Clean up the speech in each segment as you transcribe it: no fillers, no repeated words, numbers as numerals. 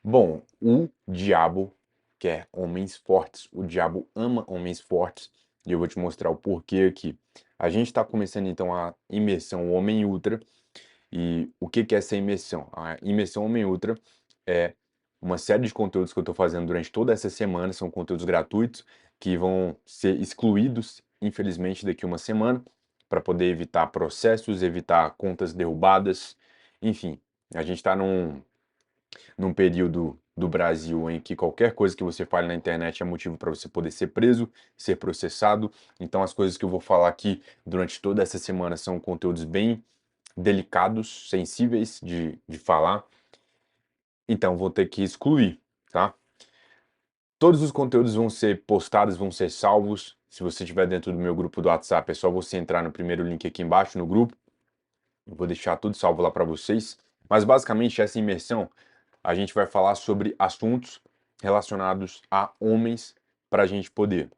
Bom, o diabo quer homens fortes. O diabo ama homens fortes. E eu vou te mostrar o porquê aqui. A gente está começando então a imersão Homem Ultra. E o que que é essa imersão? A imersão Homem Ultra é uma série de conteúdos que eu estou fazendo durante toda essa semana. São conteúdos gratuitos que vão ser excluídos, infelizmente, daqui uma semana, para poder evitar processos, evitar contas derrubadas. Enfim, a gente está num período do Brasil em que qualquer coisa que você fale na internet é motivo para você poder ser preso, ser processado. Então, as coisas que eu vou falar aqui durante toda essa semana são conteúdos bem delicados, sensíveis de falar. Então, vou ter que excluir, tá? Todos os conteúdos vão ser postados, vão ser salvos. Se você estiver dentro do meu grupo do WhatsApp, é só você entrar no primeiro link aqui embaixo no grupo. Eu vou deixar tudo salvo lá para vocês. Mas basicamente essa imersão a gente vai falar sobre assuntos relacionados a homens para a gente poder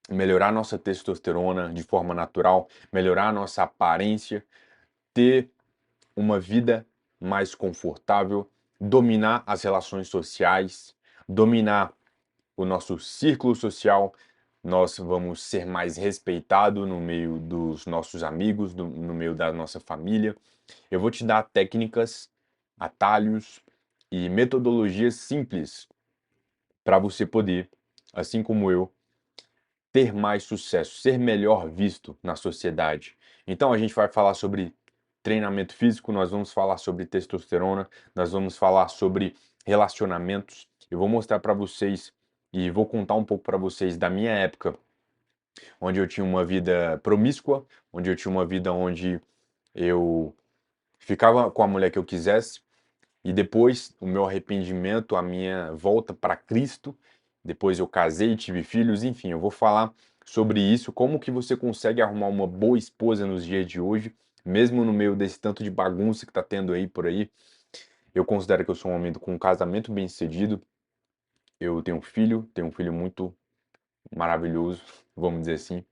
melhorar nossa testosterona de forma natural, melhorar nossa aparência, ter uma vida mais confortável, dominar as relações sociais, dominar o nosso círculo social. Nós vamos ser mais respeitados no meio dos nossos amigos, no meio da nossa família. Eu vou te dar técnicas, atalhos e metodologias simples para você poder, assim como eu, ter mais sucesso, ser melhor visto na sociedade. Então a gente vai falar sobre treinamento físico, nós vamos falar sobre testosterona, nós vamos falar sobre relacionamentos. Eu vou mostrar para vocês e vou contar um pouco para vocês da minha época, onde eu tinha uma vida promíscua, onde eu tinha uma vida onde eu ficava com a mulher que eu quisesse, e depois o meu arrependimento, a minha volta para Cristo, depois eu casei, tive filhos, enfim, eu vou falar sobre isso, como que você consegue arrumar uma boa esposa nos dias de hoje, mesmo no meio desse tanto de bagunça que tá tendo aí por aí. Eu considero que eu sou um homem com um casamento bem-sucedido. Eu tenho um filho muito maravilhoso, vamos dizer assim.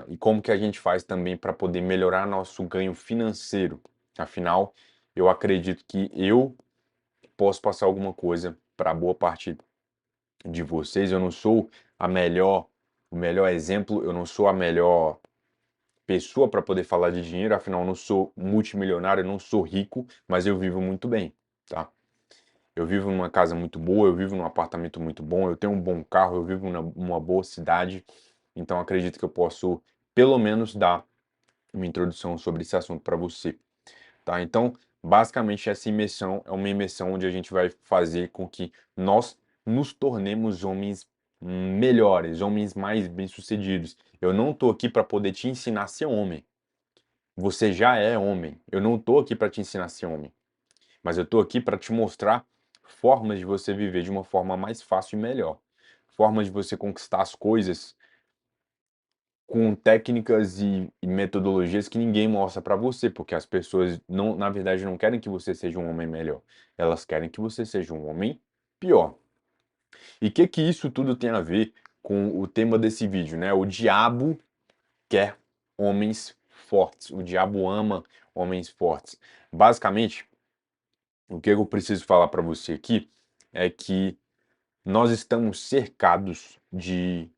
E como que a gente faz também para poder melhorar nosso ganho financeiro? Afinal, eu acredito que eu posso passar alguma coisa para boa parte de vocês. Eu não sou o melhor exemplo, eu não sou a melhor pessoa para poder falar de dinheiro, afinal, eu não sou multimilionário, eu não sou rico, mas eu vivo muito bem, tá? Eu vivo numa casa muito boa, eu vivo num apartamento muito bom, eu tenho um bom carro, eu vivo numa boa cidade, então acredito que eu posso, pelo menos, dar uma introdução sobre esse assunto para você, tá? Então, basicamente, essa imersão é uma imersão onde a gente vai fazer com que nós nos tornemos homens melhores, homens mais bem-sucedidos. Eu não estou aqui para poder te ensinar a ser homem. Você já é homem. Eu não estou aqui para te ensinar a ser homem. Mas eu estou aqui para te mostrar formas de você viver de uma forma mais fácil e melhor. Formas de você conquistar as coisas com técnicas e metodologias que ninguém mostra para você, porque as pessoas não, na verdade, não querem que você seja um homem melhor. Elas querem que você seja um homem pior. E o que isso tudo tem a ver com o tema desse vídeo, né? O diabo quer homens fortes. O diabo ama homens fortes. Basicamente, o que eu preciso falar para você aqui é que nós estamos cercados de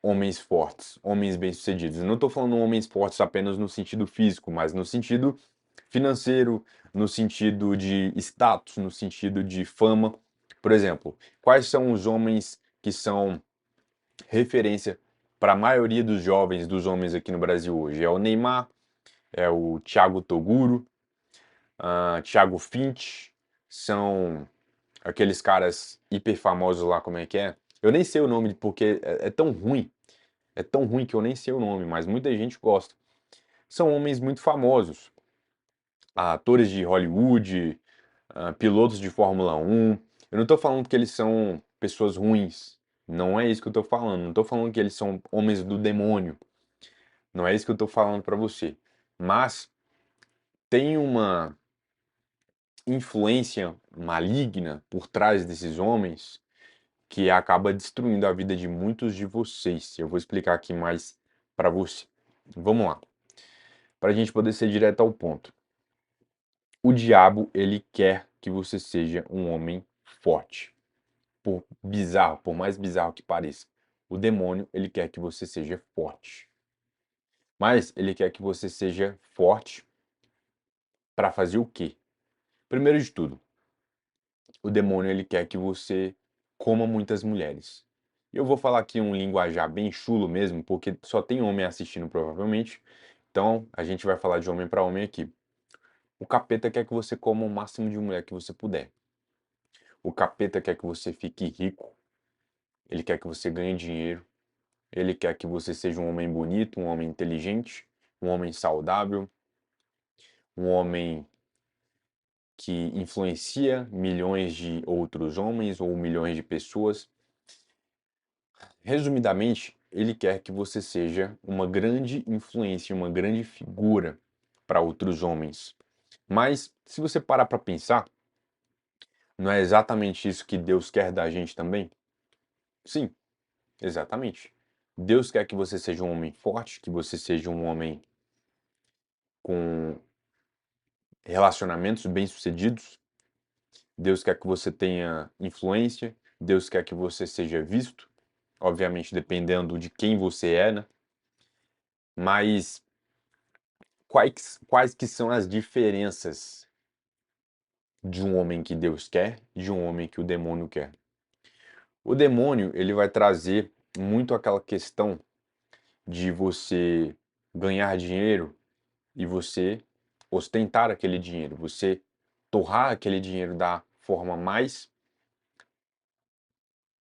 homens fortes, homens bem-sucedidos. Eu não estou falando homens fortes apenas no sentido físico, mas no sentido financeiro, no sentido de status, no sentido de fama. Por exemplo, quais são os homens que são referência para a maioria dos jovens, dos homens aqui no Brasil hoje? É o Neymar, é o Thiago Toguro, Thiago Finch, são aqueles caras hiper famosos lá, como é que é? Eu nem sei o nome porque é tão ruim que eu nem sei o nome, mas muita gente gosta. São homens muito famosos, atores de Hollywood, pilotos de Fórmula 1. Eu não estou falando que eles são pessoas ruins, não é isso que eu estou falando. Não estou falando que eles são homens do demônio, não é isso que eu estou falando para você. Mas tem uma influência maligna por trás desses homens que acaba destruindo a vida de muitos de vocês. Eu vou explicar aqui mais para você. Vamos lá, para a gente poder ser direto ao ponto. O diabo, ele quer que você seja um homem forte. Por mais bizarro que pareça. O demônio, ele quer que você seja forte. Mas ele quer que você seja forte para fazer o quê? Primeiro de tudo, o demônio ele quer que você coma muitas mulheres. Eu vou falar aqui um linguajar bem chulo mesmo, porque só tem homem assistindo provavelmente. Então, a gente vai falar de homem para homem aqui. O capeta quer que você coma o máximo de mulher que você puder. O capeta quer que você fique rico. Ele quer que você ganhe dinheiro. Ele quer que você seja um homem bonito, um homem inteligente, um homem saudável, um homem que influencia milhões de outros homens ou milhões de pessoas. Resumidamente, ele quer que você seja uma grande influência, uma grande figura para outros homens. Mas, se você parar para pensar, não é exatamente isso que Deus quer da gente também? Sim, exatamente. Deus quer que você seja um homem forte, que você seja um homem com relacionamentos bem-sucedidos. Deus quer que você tenha influência. Deus quer que você seja visto. Obviamente, dependendo de quem você é, né? Mas quais que são as diferenças de um homem que Deus quer e de um homem que o demônio quer? O demônio, ele vai trazer muito aquela questão de você ganhar dinheiro e você ostentar aquele dinheiro, você torrar aquele dinheiro da forma mais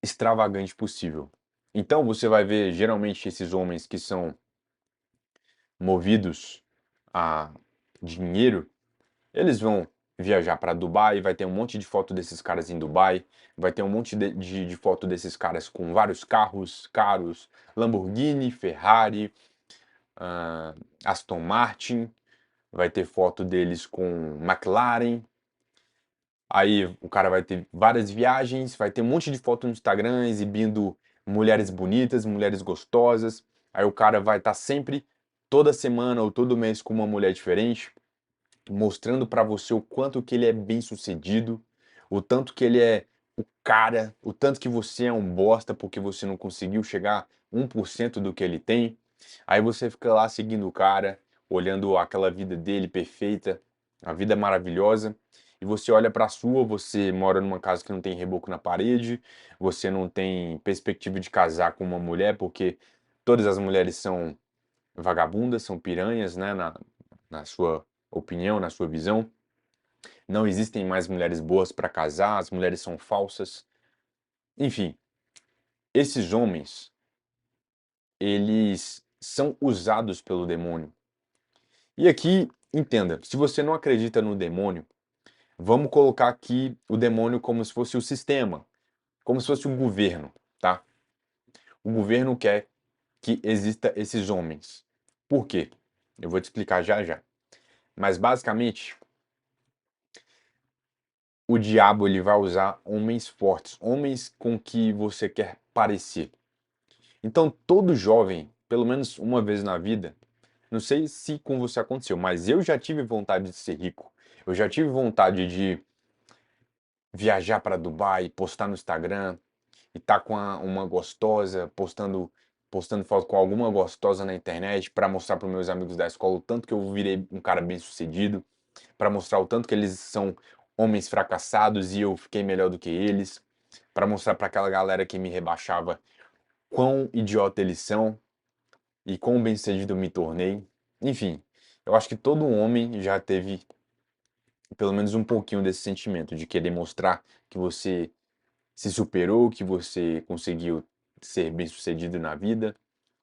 extravagante possível. Então você vai ver geralmente esses homens que são movidos a dinheiro, eles vão viajar para Dubai, vai ter um monte de foto desses caras em Dubai, vai ter um monte de foto desses caras com vários carros caros, Lamborghini, Ferrari, Aston Martin, vai ter foto deles com McLaren. Aí o cara vai ter várias viagens, vai ter um monte de foto no Instagram exibindo mulheres bonitas, mulheres gostosas. Aí o cara vai estar sempre, toda semana ou todo mês com uma mulher diferente, mostrando pra você o quanto que ele é bem sucedido, o tanto que ele é o cara, o tanto que você é um bosta porque você não conseguiu chegar 1% do que ele tem. Aí você fica lá seguindo o cara, olhando aquela vida dele perfeita, a vida maravilhosa, e você olha pra sua, você mora numa casa que não tem reboco na parede, você não tem perspectiva de casar com uma mulher porque todas as mulheres são vagabundas, são piranhas, né, na sua opinião, na sua visão. Não existem mais mulheres boas para casar, as mulheres são falsas. Enfim, esses homens, eles são usados pelo demônio. E aqui, entenda, se você não acredita no demônio, vamos colocar aqui o demônio como se fosse o sistema, como se fosse o governo, tá? O governo quer que exista esses homens. Por quê? Eu vou te explicar já já. Mas basicamente, o diabo ele vai usar homens fortes, homens com que você quer parecer. Então, todo jovem, pelo menos uma vez na vida, não sei se com você aconteceu, mas eu já tive vontade de ser rico. Eu já tive vontade de viajar para Dubai, postar no Instagram e tá com uma gostosa, postando foto com alguma gostosa na internet para mostrar para meus amigos da escola o tanto que eu virei um cara bem-sucedido, para mostrar o tanto que eles são homens fracassados e eu fiquei melhor do que eles, para mostrar para aquela galera que me rebaixava quão idiota eles são e quão bem-sucedido eu me tornei. Enfim, eu acho que todo homem já teve pelo menos um pouquinho desse sentimento de querer mostrar que você se superou, que você conseguiu ser bem-sucedido na vida.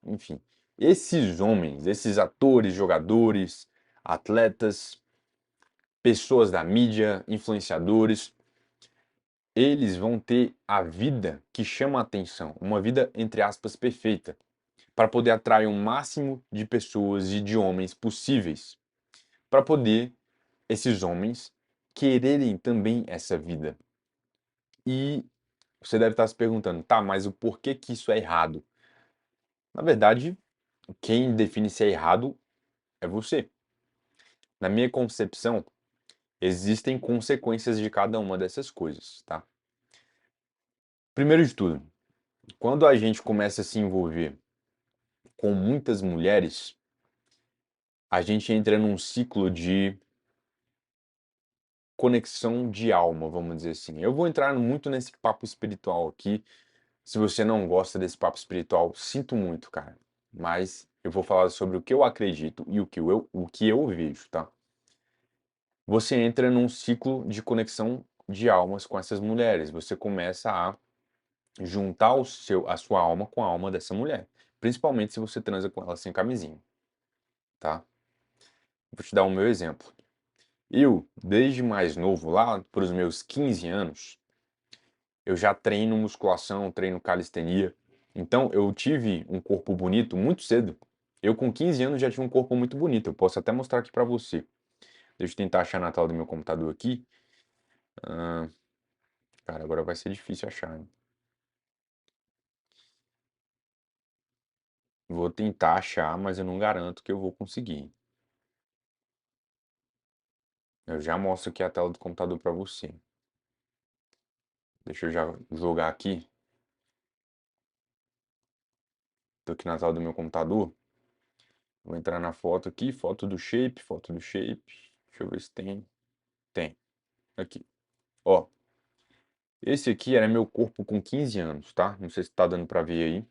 Enfim, esses homens, esses atores, jogadores, atletas, pessoas da mídia, influenciadores, eles vão ter a vida que chama a atenção, uma vida entre aspas perfeita, para poder atrair o máximo de pessoas e de homens possíveis, para poder esses homens quererem também essa vida. E você deve estar se perguntando, tá, mas o porquê que isso é errado? Na verdade, quem define se é errado é você. Na minha concepção, existem consequências de cada uma dessas coisas, tá? Primeiro de tudo, quando a gente começa a se envolver com muitas mulheres, a gente entra num ciclo de conexão de alma, vamos dizer assim. Eu vou entrar muito nesse papo espiritual aqui. Se você não gosta desse papo espiritual, sinto muito, cara. Mas eu vou falar sobre o que eu acredito e o que eu vejo, tá? Você entra num ciclo de conexão de almas com essas mulheres. Você começa a juntar a sua alma com a alma dessa mulher. Principalmente se você transa com ela sem camisinha, tá? Vou te dar o meu exemplo. Eu, desde mais novo, lá para os meus 15 anos, eu já treino musculação, treino calistenia. Então, eu tive um corpo bonito muito cedo. Eu, com 15 anos, já tive um corpo muito bonito. Eu posso até mostrar aqui pra você. Deixa eu tentar achar na tela do meu computador aqui. Ah, cara, agora vai ser difícil achar, hein? Vou tentar achar, mas eu não garanto que eu vou conseguir. Eu já mostro aqui a tela do computador pra você. Deixa eu já jogar aqui. Tô aqui na tela do meu computador. Vou entrar na foto aqui, foto do shape, foto do shape. Deixa eu ver se tem. Tem. Aqui. Ó, esse aqui era meu corpo com 15 anos, tá? Não sei se tá dando pra ver aí.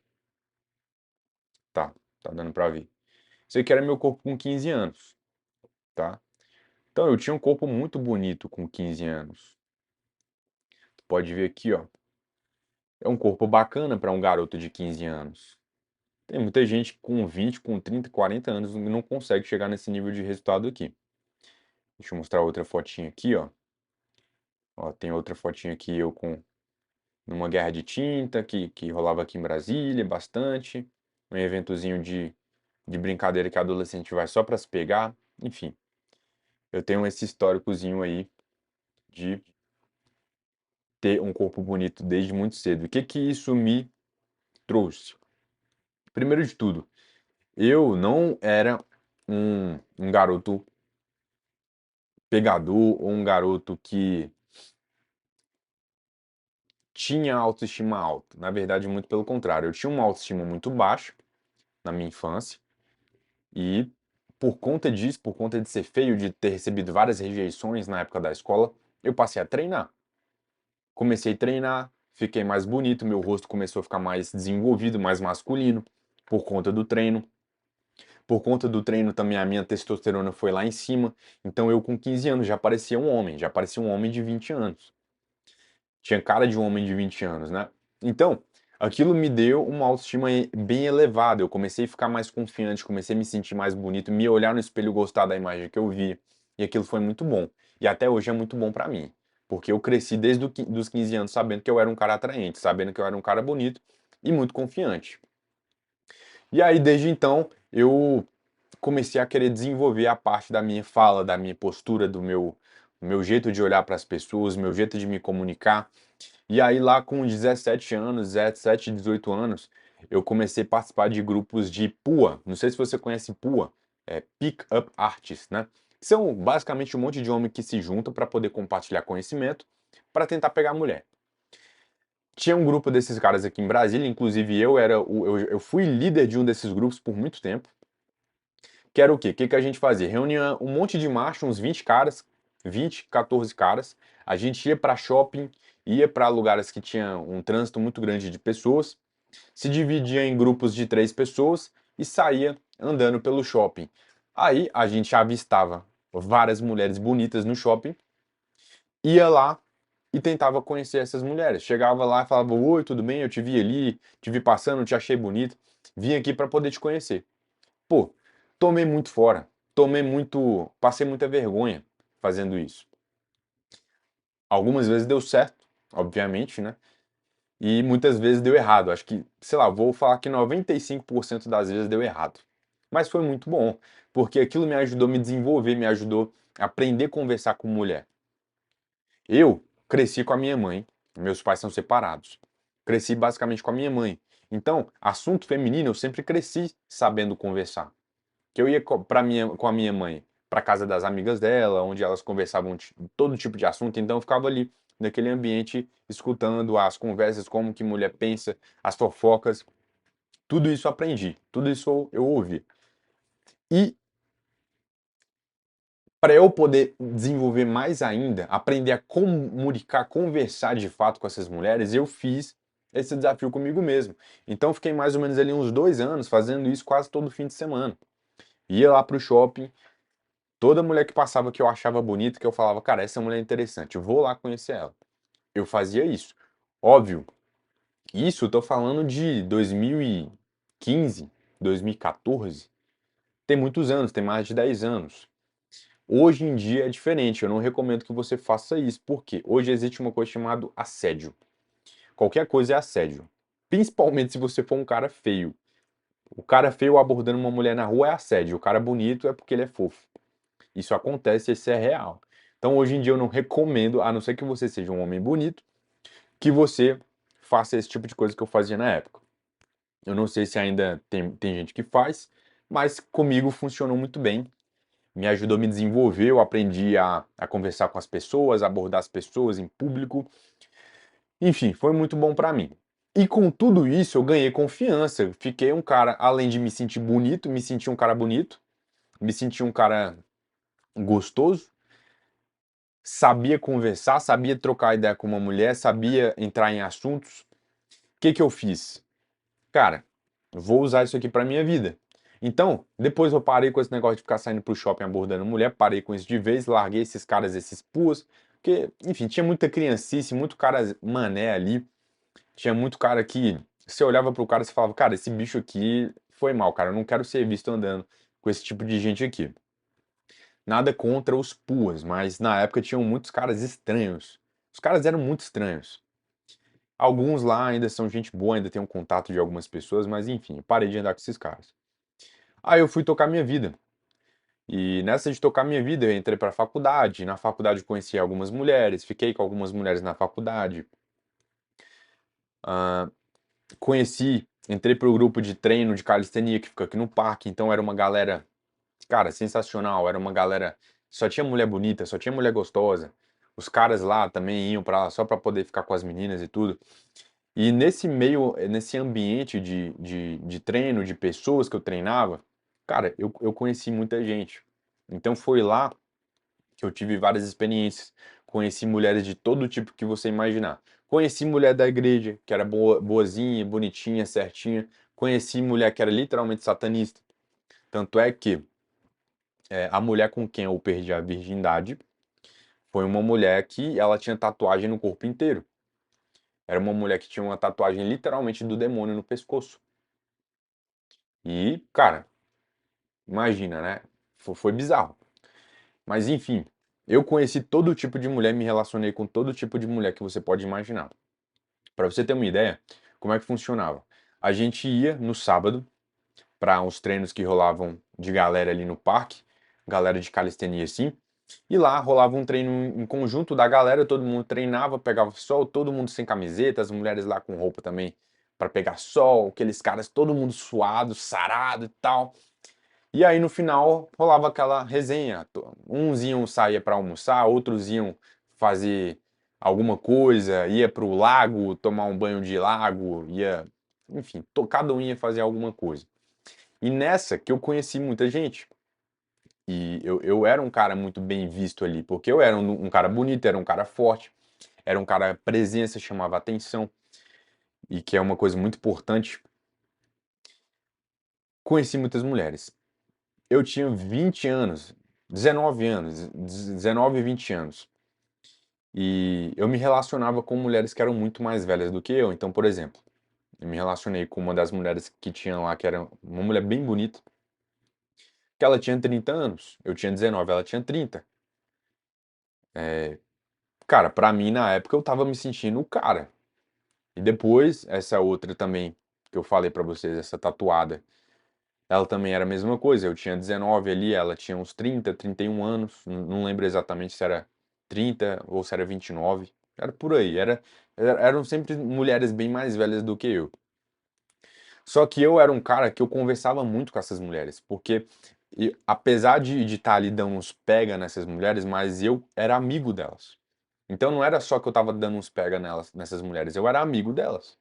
Tá dando pra ver. Esse aqui era meu corpo com 15 anos, tá? Então eu tinha um corpo muito bonito com 15 anos. Tu pode ver aqui, ó. É um corpo bacana pra um garoto de 15 anos. Tem muita gente com 20, com 30, 40 anos que não consegue chegar nesse nível de resultado aqui. Deixa eu mostrar outra fotinha aqui, ó. Ó, tem outra fotinha aqui eu com numa guerra de tinta que rolava aqui em Brasília bastante. Um eventozinho de brincadeira que adolescente vai só pra se pegar. Enfim, eu tenho esse históricozinho aí de ter um corpo bonito desde muito cedo. O que que isso me trouxe? Primeiro de tudo, eu não era um garoto pegador ou um garoto que tinha autoestima alta. Na verdade, muito pelo contrário. Eu tinha uma autoestima muito baixa na minha infância e por conta disso, por conta de ser feio, de ter recebido várias rejeições na época da escola, eu passei a treinar. Comecei a treinar, fiquei mais bonito, meu rosto começou a ficar mais desenvolvido, mais masculino, por conta do treino. Por conta do treino também a minha testosterona foi lá em cima, então eu com 15 anos já parecia um homem, já parecia um homem de 20 anos. Tinha cara de um homem de 20 anos, né? Então, aquilo me deu uma autoestima bem elevada. Eu comecei a ficar mais confiante, comecei a me sentir mais bonito, me olhar no espelho e gostar da imagem que eu vi. E aquilo foi muito bom. E até hoje é muito bom pra mim. Porque eu cresci desde os 15 anos sabendo que eu era um cara atraente, sabendo que eu era um cara bonito e muito confiante. E aí, desde então, eu comecei a querer desenvolver a parte da minha fala, da minha postura, do meu jeito de olhar para as pessoas, meu jeito de me comunicar. E aí lá com 17 anos, 17, 18 anos, eu comecei a participar de grupos de PUA. Não sei se você conhece PUA, é Pick Up Artists, né? São basicamente um monte de homem que se junta para poder compartilhar conhecimento para tentar pegar mulher. Tinha um grupo desses caras aqui em Brasília, inclusive eu fui líder de um desses grupos por muito tempo. Que era o quê? O que que a gente fazia? Reunia um monte de macho, uns 20 caras, 20, 14 caras. A gente ia para shopping, ia para lugares que tinha um trânsito muito grande de pessoas, se dividia em grupos de 3 pessoas e saía andando pelo shopping. Aí a gente avistava várias mulheres bonitas no shopping, ia lá e tentava conhecer essas mulheres. Chegava lá e falava: Oi, tudo bem? Eu te vi ali, te vi passando, te achei bonito, vim aqui para poder te conhecer. Pô, tomei muito fora. Passei muita vergonha fazendo isso. Algumas vezes deu certo, obviamente, né? E muitas vezes deu errado. Acho que, sei lá, vou falar que 95% das vezes deu errado. Mas foi muito bom, porque aquilo me ajudou a me desenvolver, me ajudou a aprender a conversar com mulher. Eu cresci com a minha mãe, meus pais são separados. Cresci basicamente com a minha mãe. Então, assunto feminino eu sempre cresci sabendo conversar. Que eu ia com a minha mãe. para casa das amigas dela, onde elas conversavam todo tipo de assunto, então eu ficava ali naquele ambiente escutando as conversas, como que mulher pensa, as fofocas, tudo isso eu aprendi, tudo isso eu ouvi. E para eu poder desenvolver mais ainda, aprender a comunicar, conversar de fato com essas mulheres, eu fiz esse desafio comigo mesmo. Então, eu fiquei mais ou menos ali uns 2 anos fazendo isso quase todo fim de semana. Ia lá pro shopping, toda mulher que passava que eu achava bonita, que eu falava, cara, essa mulher é interessante, eu vou lá conhecer ela. Eu fazia isso. Óbvio, isso eu tô falando de 2015, 2014. Tem muitos anos, tem mais de 10 anos. Hoje em dia é diferente, eu não recomendo que você faça isso, porque hoje existe uma coisa chamada assédio. Qualquer coisa é assédio. Principalmente se você for um cara feio. O cara feio abordando uma mulher na rua é assédio, o cara bonito é porque ele é fofo. Isso acontece, isso é real. Então hoje em dia eu não recomendo, a não ser que você seja um homem bonito, que você faça esse tipo de coisa que eu fazia na época. Eu não sei se ainda tem gente que faz, mas comigo funcionou muito bem, me ajudou a me desenvolver, eu aprendi a conversar com as pessoas, abordar as pessoas em público, enfim, foi muito bom pra mim. E com tudo isso eu ganhei confiança, eu fiquei um cara, além de me sentir bonito, me sentir um cara bonito, me sentir um cara gostoso, sabia conversar, sabia trocar ideia com uma mulher, sabia entrar em assuntos. O que que eu fiz? Cara, vou usar isso aqui pra minha vida. Então, depois eu parei com esse negócio de ficar saindo pro shopping abordando mulher, parei com isso de vez, larguei esses caras, esses puas, porque, enfim, tinha muita criancice, muito cara mané ali, tinha muito cara que você olhava pro cara e você falava, cara, esse bicho aqui foi mal, cara, eu não quero ser visto andando com esse tipo de gente aqui. Nada contra os puas, mas na época tinham muitos caras estranhos. Os caras eram muito estranhos. Alguns lá ainda são gente boa, ainda tem um contato de algumas pessoas, mas enfim, eu parei de andar com esses caras. Aí eu fui tocar minha vida. E nessa de tocar minha vida, eu entrei pra faculdade. Na faculdade eu conheci algumas mulheres, fiquei com algumas mulheres na faculdade. Ah, entrei pro grupo de treino de calistenia que fica aqui no parque, então era uma galera, cara, sensacional. Era uma galera, só tinha mulher bonita, só tinha mulher gostosa. Os caras lá também iam pra lá só pra poder ficar com as meninas e tudo. E nesse meio, nesse ambiente de treino, de pessoas que eu treinava, cara, eu conheci muita gente. Então foi lá que eu tive várias experiências. Conheci mulheres de todo tipo que você imaginar. Conheci mulher da igreja, que era boazinha, bonitinha, certinha. Conheci mulher que era literalmente satanista. Tanto é que a mulher com quem eu perdi a virgindade foi uma mulher que ela tinha tatuagem no corpo inteiro. Era uma mulher que tinha uma tatuagem literalmente do demônio no pescoço. E, cara, imagina, né? Foi bizarro. Mas enfim, eu conheci todo tipo de mulher, me relacionei com todo tipo de mulher que você pode imaginar. Para você ter uma ideia, como é que funcionava? A gente ia no sábado para uns treinos que rolavam de galera ali no parque, galera de calistenia assim, e lá rolava um treino em conjunto da galera, todo mundo treinava, pegava sol, todo mundo sem camiseta, as mulheres lá com roupa também para pegar sol, aqueles caras todo mundo suado, sarado e tal. E aí no final rolava aquela resenha. Uns iam sair para almoçar, outros iam fazer alguma coisa, ia para o lago, tomar um banho de lago, ia, enfim, cada um ia fazer alguma coisa. E nessa que eu conheci muita gente. E eu era um cara muito bem visto ali, porque eu era um cara bonito, era um cara forte, era um cara presença, chamava atenção, e que é uma coisa muito importante. Conheci muitas mulheres. Eu tinha 20 anos, 19 anos, 19 e 20 anos. E eu me relacionava com mulheres que eram muito mais velhas do que eu. Então, por exemplo, eu me relacionei com uma das mulheres que tinha lá, que era uma mulher bem bonita, que ela tinha 30 anos. Eu tinha 19, ela tinha 30. Cara, pra mim, na época, eu tava me sentindo o cara. E depois, essa outra também, que eu falei pra vocês, essa tatuada, ela também era a mesma coisa. Eu tinha 19 ali, ela tinha uns 30, 31 anos. Não lembro exatamente se era 30 ou se era 29. Era por aí. Eram sempre mulheres bem mais velhas do que eu. Só que eu era um cara que eu conversava muito com essas mulheres, porque E apesar de estar ali dando uns pega nessas mulheres, mas eu era amigo delas. Então não era só que eu tava dando uns pega nelas, nessas mulheres, eu era amigo delas.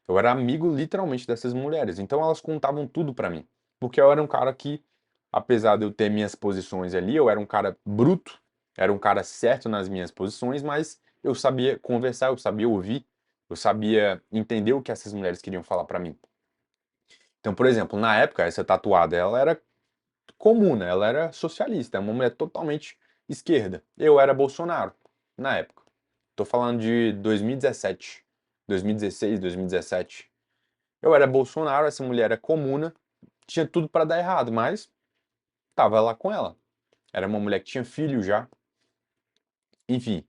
Eu era amigo literalmente dessas mulheres. Então elas contavam tudo pra mim. Porque eu era um cara que, apesar de eu ter minhas posições ali, eu era um cara bruto, era um cara certo nas minhas posições, mas eu sabia conversar, eu sabia ouvir, eu sabia entender o que essas mulheres queriam falar pra mim. Então, por exemplo, na época, essa tatuada, ela era comum, né? Ela era socialista, é uma mulher totalmente esquerda. Eu era Bolsonaro na época. Tô falando de 2017, 2016, 2017. Eu era Bolsonaro, essa mulher era comuna, tinha tudo pra dar errado, mas tava lá com ela. Era uma mulher que tinha filho já, enfim.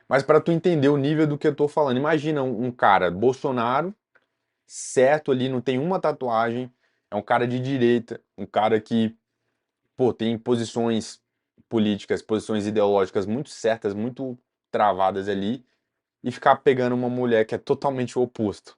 Mas pra tu entender o nível do que eu tô falando, imagina um cara Bolsonaro, certo ali, não tem uma tatuagem, é um cara de direita, um cara que, pô, tem posições políticas, posições ideológicas muito certas, muito travadas ali, e ficar pegando uma mulher que é totalmente o oposto.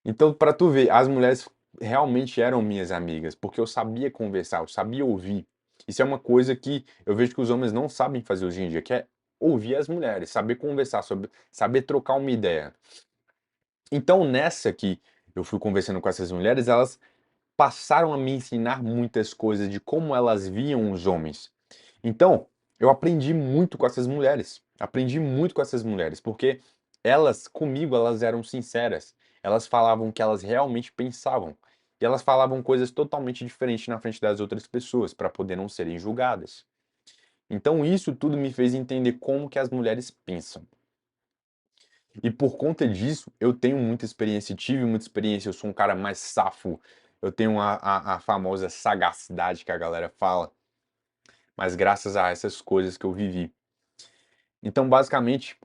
Então, pra tu ver, as mulheres realmente eram minhas amigas, porque eu sabia conversar, eu sabia ouvir. Isso é uma coisa que eu vejo que os homens não sabem fazer hoje em dia, que é ouvir as mulheres, saber conversar, saber trocar uma ideia. Então, nessa que eu fui conversando com essas mulheres, elas passaram a me ensinar muitas coisas de como elas viam os homens. Então, eu aprendi muito com essas mulheres. Aprendi muito com essas mulheres, porque elas, comigo, elas eram sinceras. Elas falavam o que elas realmente pensavam. E elas falavam coisas totalmente diferentes na frente das outras pessoas, para poder não serem julgadas. Então, isso tudo me fez entender como que as mulheres pensam. E por conta disso, eu tenho muita experiência, tive muita experiência, eu sou um cara mais safo, eu tenho a famosa sagacidade que a galera fala, mas graças a essas coisas que eu vivi. Então, basicamente,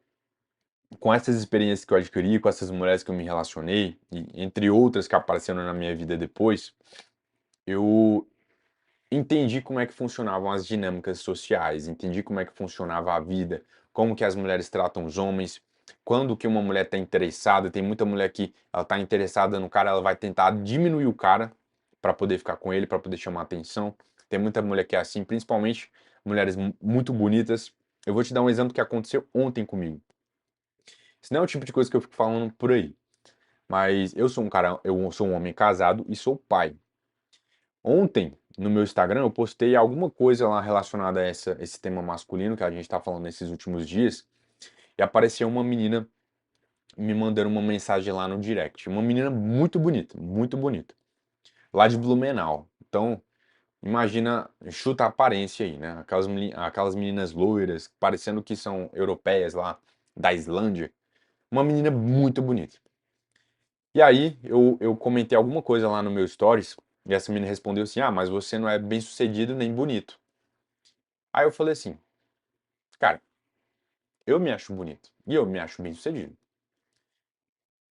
com essas experiências que eu adquiri, com essas mulheres que eu me relacionei, e entre outras que apareceram na minha vida depois, eu entendi como é que funcionavam as dinâmicas sociais, entendi como é que funcionava a vida, como que as mulheres tratam os homens, quando que uma mulher está interessada, tem muita mulher que ela está interessada no cara, ela vai tentar diminuir o cara para poder ficar com ele, para poder chamar atenção. Tem muita mulher que é assim, principalmente mulheres muito bonitas. Eu vou te dar um exemplo que aconteceu ontem comigo. Isso não é o tipo de coisa que eu fico falando por aí, mas eu sou um cara, eu sou um homem casado e sou pai. Ontem, no meu Instagram, eu postei alguma coisa lá relacionada a esse tema masculino que a gente está falando nesses últimos dias, e apareceu uma menina me mandando uma mensagem lá no direct. Uma menina muito bonita, lá de Blumenau. Então, imagina, chuta a aparência aí, né? Aquelas meninas loiras, parecendo que são europeias lá da Islândia. Uma menina muito bonita. E aí, eu comentei alguma coisa lá no meu stories, e essa menina respondeu assim: Ah, mas você não é bem sucedido nem bonito. Aí eu falei assim, cara, eu me acho bonito e eu me acho bem sucedido.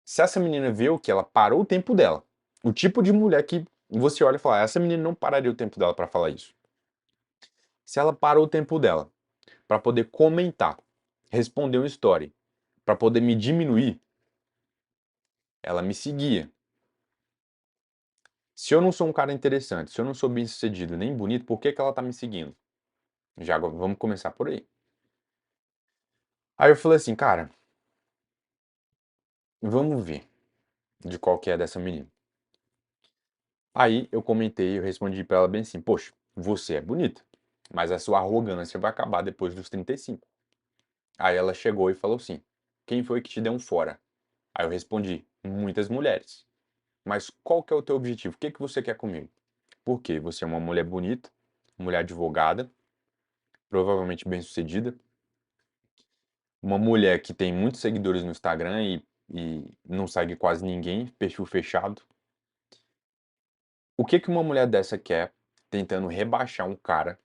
Se essa menina vê o que ela parou o tempo dela, o tipo de mulher que você olha e fala, essa menina não pararia o tempo dela pra falar isso. Se ela parou o tempo dela pra poder comentar, responder um story, pra poder me diminuir, ela me seguia. Se eu não sou um cara interessante, se eu não sou bem sucedido nem bonito, por que que ela tá me seguindo? Já vamos começar por aí. Aí eu falei assim, cara, vamos ver de qual que é dessa menina. Aí eu comentei, eu respondi pra ela bem assim: Poxa, você é bonita, mas a sua arrogância vai acabar depois dos 35. Aí ela chegou e falou assim: Quem foi que te deu um fora? Aí eu respondi: Muitas mulheres. Mas qual que é o teu objetivo? O que que você quer comigo? Porque você é uma mulher bonita, mulher advogada, provavelmente bem-sucedida, uma mulher que tem muitos seguidores no Instagram e não segue quase ninguém, perfil fechado. O que que uma mulher dessa quer tentando rebaixar um cara,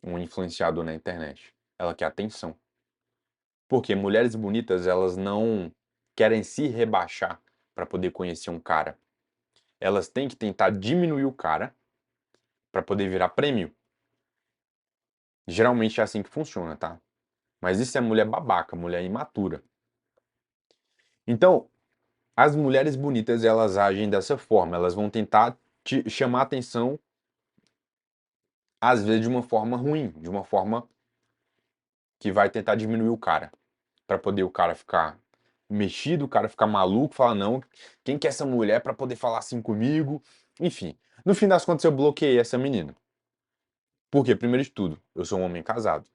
um influenciador na internet? Ela quer atenção. Porque mulheres bonitas, elas não querem se rebaixar para poder conhecer um cara. Elas têm que tentar diminuir o cara para poder virar prêmio. Geralmente é assim que funciona, tá? Mas isso é mulher babaca, mulher imatura. Então, as mulheres bonitas, elas agem dessa forma. Elas vão tentar te chamar atenção às vezes de uma forma ruim, de uma forma que vai tentar diminuir o cara, para poder o cara ficar mexido, o cara ficar maluco, falar não, quem que é essa mulher para poder falar assim comigo? Enfim, no fim das contas eu bloqueei essa menina. Porque, primeiro de tudo, eu sou um homem casado.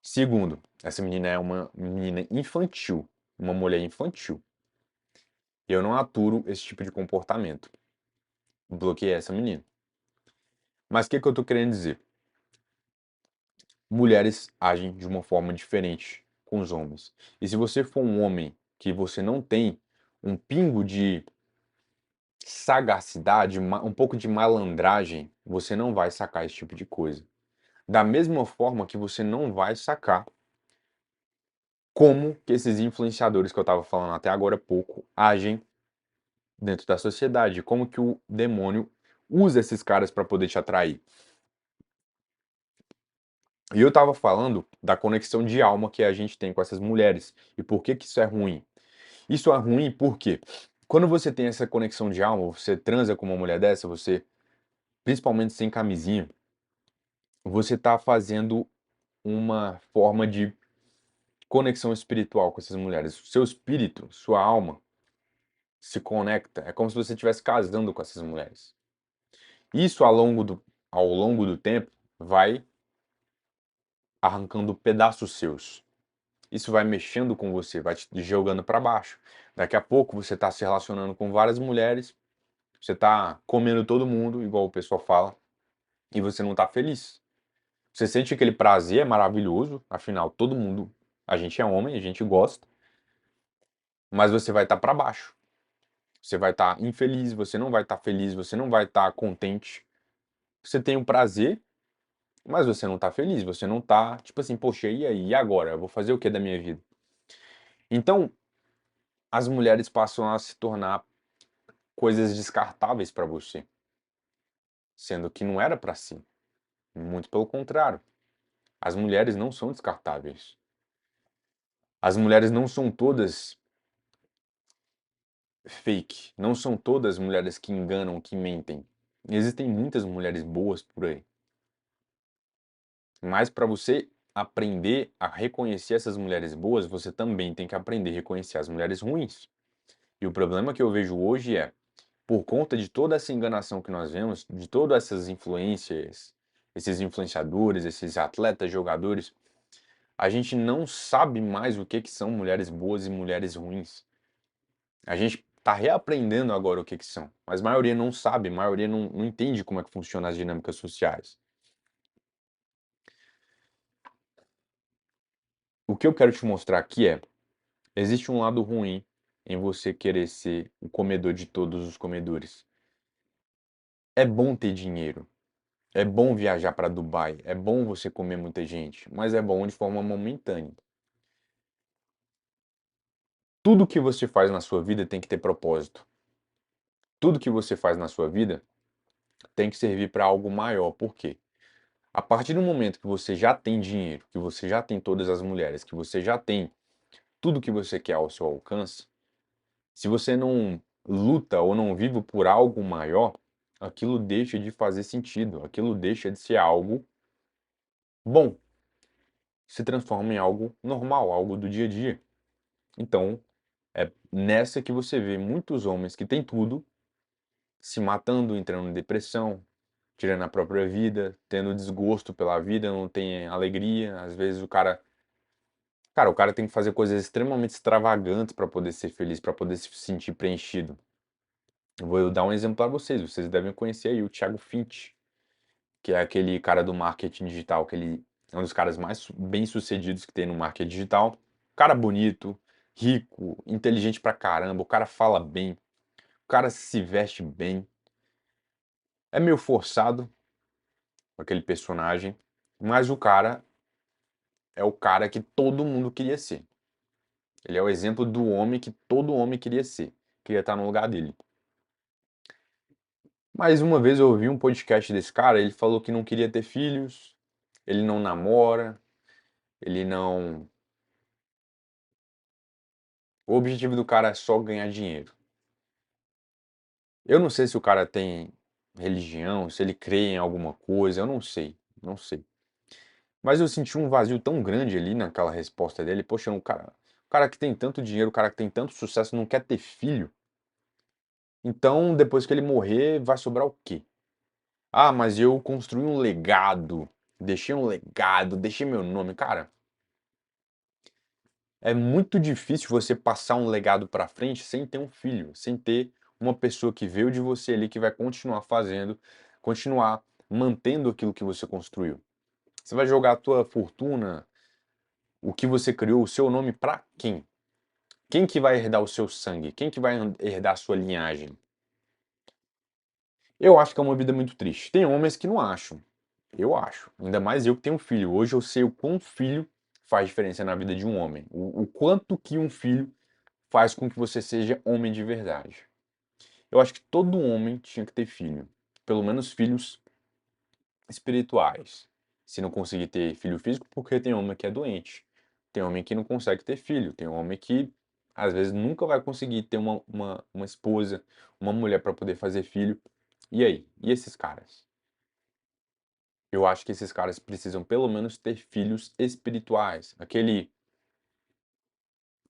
Segundo, essa menina é uma menina infantil, uma mulher infantil. E eu não aturo esse tipo de comportamento. Bloqueei essa menina. Mas o que eu tô querendo dizer? Mulheres agem de uma forma diferente com os homens. E se você for um homem que você não tem um pingo de sagacidade, um pouco de malandragem, você não vai sacar esse tipo de coisa. Da mesma forma que você não vai sacar como que esses influenciadores que eu estava falando até agora há pouco agem dentro da sociedade, como que o demônio usa esses caras para poder te atrair. E eu estava falando da conexão de alma que a gente tem com essas mulheres e por que que isso é ruim. Isso é ruim porque quando você tem essa conexão de alma, você transa com uma mulher dessa, você, principalmente sem camisinha, você está fazendo uma forma de conexão espiritual com essas mulheres. O seu espírito, sua alma, se conecta. É como se você estivesse casando com essas mulheres. Isso ao longo do tempo vai arrancando pedaços seus. Isso vai mexendo com você, vai te jogando para baixo. Daqui a pouco você está se relacionando com várias mulheres, você está comendo todo mundo, igual o pessoal fala, e você não está feliz. Você sente aquele prazer, é maravilhoso, afinal, todo mundo, a gente é homem, a gente gosta, mas você vai estar para baixo. Você vai estar infeliz, você não vai estar feliz, você não vai estar contente. Você tem um prazer, mas você não tá feliz, você não tá, tipo assim, poxa, e aí? E agora? Eu vou fazer o que da minha vida? Então, as mulheres passam a se tornar coisas descartáveis para você, sendo que não era para si. Muito pelo contrário. As mulheres não são descartáveis. As mulheres não são todas fake, não são todas mulheres que enganam, que mentem. Existem muitas mulheres boas por aí. Mas para você aprender a reconhecer essas mulheres boas, você também tem que aprender a reconhecer as mulheres ruins. E o problema que eu vejo hoje é, por conta de toda essa enganação que nós vemos, de todas essas influências, esses influenciadores, esses atletas, jogadores, a gente não sabe mais o que que são mulheres boas e mulheres ruins. A gente está reaprendendo agora o que que são, mas a maioria não sabe, a maioria não entende como é que funcionam as dinâmicas sociais. O que eu quero te mostrar aqui é, existe um lado ruim em você querer ser o comedor de todos os comedores. É bom ter dinheiro, é bom viajar para Dubai, é bom você comer muita gente, mas é bom de forma momentânea. Tudo que você faz na sua vida tem que ter propósito. Tudo que você faz na sua vida tem que servir para algo maior. Por quê? A partir do momento que você já tem dinheiro, que você já tem todas as mulheres, que você já tem tudo que você quer ao seu alcance, se você não luta ou não vive por algo maior, aquilo deixa de fazer sentido, aquilo deixa de ser algo bom, se transforma em algo normal, algo do dia a dia. Então, é nessa que você vê muitos homens que têm tudo se matando, entrando em depressão, tirando a própria vida, tendo desgosto pela vida, não tem alegria. Às vezes o cara tem que fazer coisas extremamente extravagantes para poder ser feliz, para poder se sentir preenchido. Eu vou dar um exemplo para vocês devem conhecer aí o Thiago Finch, que é aquele cara do marketing digital, que ele é um dos caras mais bem-sucedidos que tem no marketing digital. Cara bonito, rico, inteligente pra caramba, o cara fala bem, o cara se veste bem. É meio forçado aquele personagem, mas o cara é o cara que todo mundo queria ser. Ele é o exemplo do homem que todo homem queria ser, queria estar no lugar dele. Mas uma vez eu ouvi um podcast desse cara, ele falou que não queria ter filhos, ele não namora, ele não. O objetivo do cara é só ganhar dinheiro. Eu não sei se o cara tem religião, se ele crê em alguma coisa, eu não sei, não sei. Mas eu senti um vazio tão grande ali naquela resposta dele. Poxa, o cara que tem tanto dinheiro, o cara que tem tanto sucesso não quer ter filho. Então, depois que ele morrer, vai sobrar o quê? Ah, mas eu construí um legado, deixei meu nome. Cara, é muito difícil você passar um legado pra frente sem ter um filho, sem ter uma pessoa que veio de você ali que vai continuar fazendo, continuar mantendo aquilo que você construiu. Você vai jogar a tua fortuna, o que você criou, o seu nome pra quem? Quem que vai herdar o seu sangue? Quem que vai herdar a sua linhagem? Eu acho que é uma vida muito triste. Tem homens que não acham. Eu acho. Ainda mais eu que tenho um filho. Hoje eu sei o quão filho faz diferença na vida de um homem. O quanto que um filho faz com que você seja homem de verdade. Eu acho que todo homem tinha que ter filho. Pelo menos filhos espirituais. Se não conseguir ter filho físico, porque tem homem que é doente. Tem homem que não consegue ter filho. Tem homem que às vezes nunca vai conseguir ter uma esposa, uma mulher para poder fazer filho. E aí? E esses caras? Eu acho que esses caras precisam pelo menos ter filhos espirituais. Aquele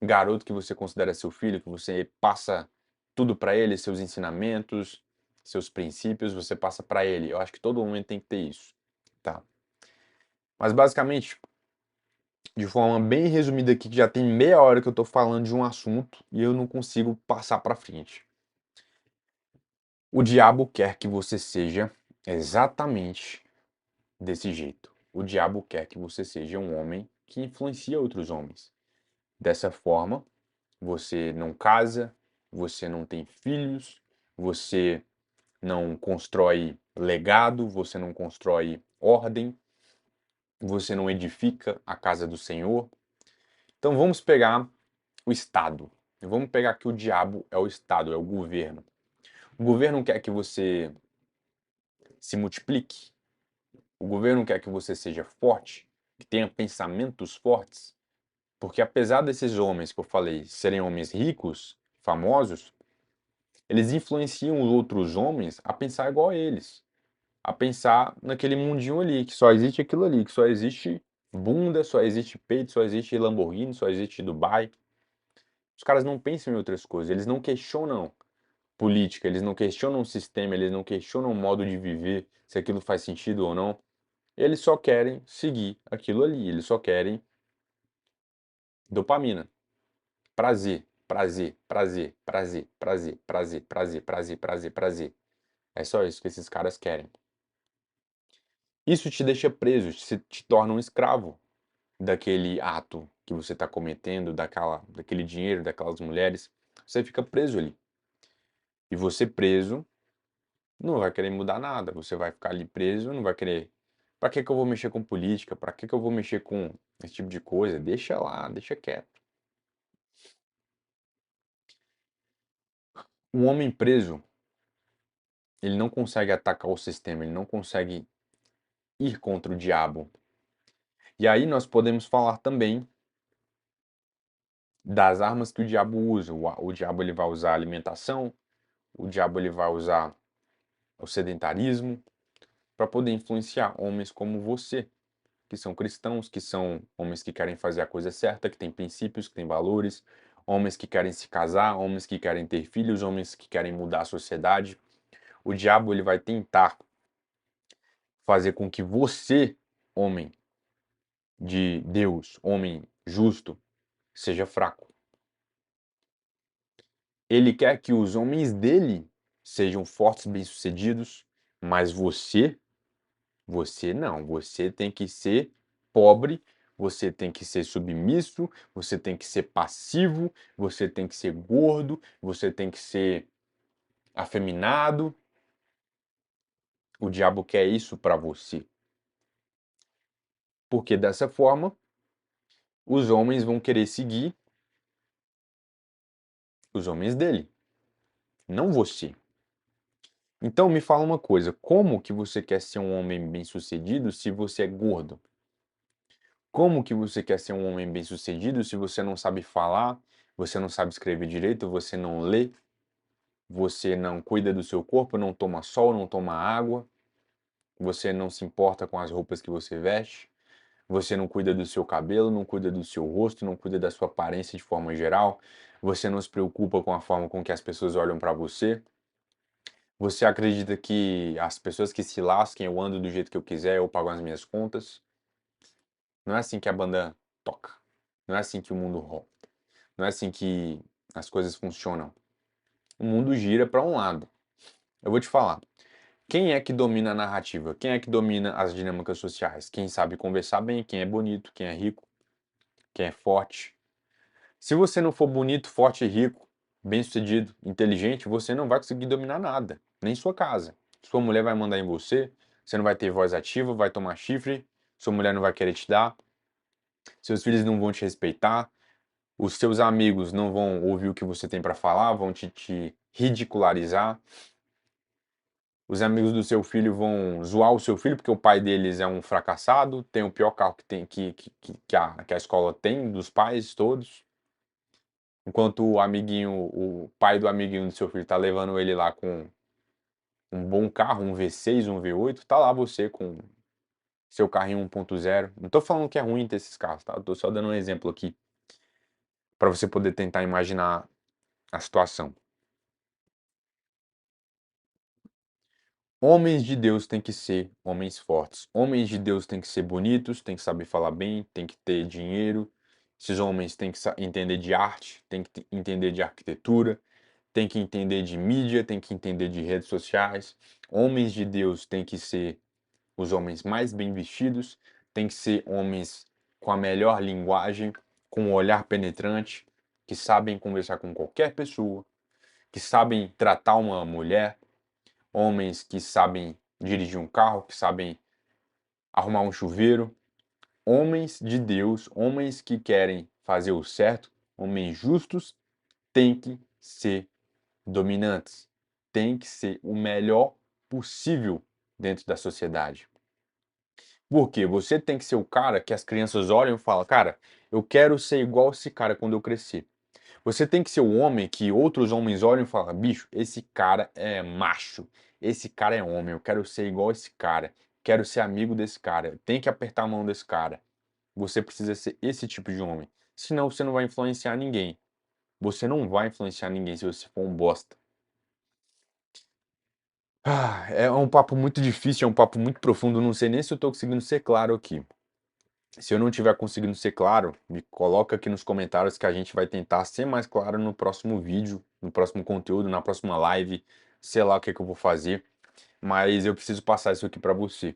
garoto que você considera seu filho, que você passa tudo para ele, seus ensinamentos, seus princípios, você passa para ele. Eu acho que todo homem tem que ter isso, tá? Mas basicamente, de forma bem resumida aqui, que já tem meia hora que eu tô falando de um assunto e eu não consigo passar para frente. O diabo quer que você seja exatamente desse jeito. O diabo quer que você seja um homem que influencia outros homens. Dessa forma, você não casa, você não tem filhos, você não constrói legado, você não constrói ordem, você não edifica a casa do Senhor. Então vamos pegar o Estado. Vamos pegar que o diabo é o Estado, é o governo. O governo quer que você se multiplique, o governo quer que você seja forte, que tenha pensamentos fortes, porque apesar desses homens que eu falei serem homens ricos, famosos, eles influenciam os outros homens a pensar igual a eles, a pensar naquele mundinho ali, que só existe aquilo ali, que só existe bunda, só existe peito, só existe Lamborghini, só existe Dubai. Os caras não pensam em outras coisas, eles não questionam política, eles não questionam o sistema, eles não questionam o modo de viver, se aquilo faz sentido ou não. Eles só querem seguir aquilo ali, eles só querem dopamina, prazer, prazer, prazer, prazer, prazer, prazer, prazer, prazer, prazer, prazer. É só isso que esses caras querem. Isso te deixa preso, te torna um escravo daquele ato que você está cometendo, daquele dinheiro, daquelas mulheres. Você fica preso ali. E você preso não vai querer mudar nada. Você vai ficar ali preso, não vai querer. Para que que eu vou mexer com política? Para que que eu vou mexer com esse tipo de coisa? Deixa lá, deixa quieto. Um homem preso, ele não consegue atacar o sistema, ele não consegue ir contra o diabo. E aí nós podemos falar também das armas que o diabo usa. O diabo ele vai usar a alimentação, o diabo ele vai usar o sedentarismo para poder influenciar homens como você, que são cristãos, que são homens que querem fazer a coisa certa, que têm princípios, que têm valores, homens que querem se casar, homens que querem ter filhos, homens que querem mudar a sociedade. O diabo ele vai tentar fazer com que você, homem de Deus, homem justo, seja fraco. Ele quer que os homens dele sejam fortes, bem-sucedidos, mas você não. Você tem que ser pobre, você tem que ser submisso, você tem que ser passivo, você tem que ser gordo, você tem que ser afeminado. O diabo quer isso para você. Porque dessa forma, os homens vão querer seguir os homens dele, não você. Então me fala uma coisa, como que você quer ser um homem bem-sucedido se você é gordo? Como que você quer ser um homem bem-sucedido se você não sabe falar, você não sabe escrever direito, você não lê? você não cuida do seu corpo, não toma sol, não toma água, você não se importa com as roupas que você veste, você não cuida do seu cabelo, não cuida do seu rosto, não cuida da sua aparência de forma geral, você não se preocupa com a forma com que as pessoas olham para você. Você acredita que as pessoas que se lasquem, eu ando do jeito que eu quiser, eu pago as minhas contas? Não é assim que a banda toca. Não é assim que o mundo rola. Não é assim que as coisas funcionam. O mundo gira para um lado. Eu vou te falar. Quem é que domina a narrativa? Quem é que domina as dinâmicas sociais? Quem sabe conversar bem, quem é bonito, quem é rico, quem é forte. Se você não for bonito, forte e rico, bem-sucedido, inteligente, você não vai conseguir dominar nada, nem sua casa. Sua mulher vai mandar em você, você não vai ter voz ativa, vai tomar chifre, sua mulher não vai querer te dar, seus filhos não vão te respeitar, os seus amigos não vão ouvir o que você tem para falar, vão te ridicularizar. Os amigos do seu filho vão zoar o seu filho porque o pai deles é um fracassado, tem o pior carro que tem que a escola tem, dos pais todos. Enquanto o amiguinho, o pai do amiguinho do seu filho tá levando ele lá com um bom carro, um V6, um V8, tá lá você com seu carrinho 1.0. Não tô falando que é ruim ter esses carros, tá? Eu tô só dando um exemplo aqui para você poder tentar imaginar a situação. Homens de Deus têm que ser homens fortes. Homens de Deus têm que ser bonitos, têm que saber falar bem, têm que ter dinheiro. Esses homens têm que entender de arte, têm que entender de arquitetura, têm que entender de mídia, têm que entender de redes sociais. Homens de Deus têm que ser os homens mais bem vestidos, têm que ser homens com a melhor linguagem, com um olhar penetrante, que sabem conversar com qualquer pessoa, que sabem tratar uma mulher, homens que sabem dirigir um carro, que sabem arrumar um chuveiro, homens de Deus, homens que querem fazer o certo, homens justos, têm que ser dominantes, têm que ser o melhor possível dentro da sociedade. Porque você tem que ser o cara que as crianças olham e falam, cara, eu quero ser igual esse cara quando eu crescer. Você tem que ser o homem que outros homens olham e falam: bicho, esse cara é macho, esse cara é homem, eu quero ser igual esse cara, quero ser amigo desse cara, tem que apertar a mão desse cara. Você precisa ser esse tipo de homem. Senão você não vai influenciar ninguém. Você não vai influenciar ninguém se você for um bosta. É um papo muito difícil, é um papo muito profundo. Não sei nem se eu tô conseguindo ser claro aqui. Se eu não estiver conseguindo ser claro, me coloca aqui nos comentários que a gente vai tentar ser mais claro no próximo vídeo, no próximo conteúdo, na próxima live, sei lá o que que eu vou fazer, mas eu preciso passar isso aqui pra você.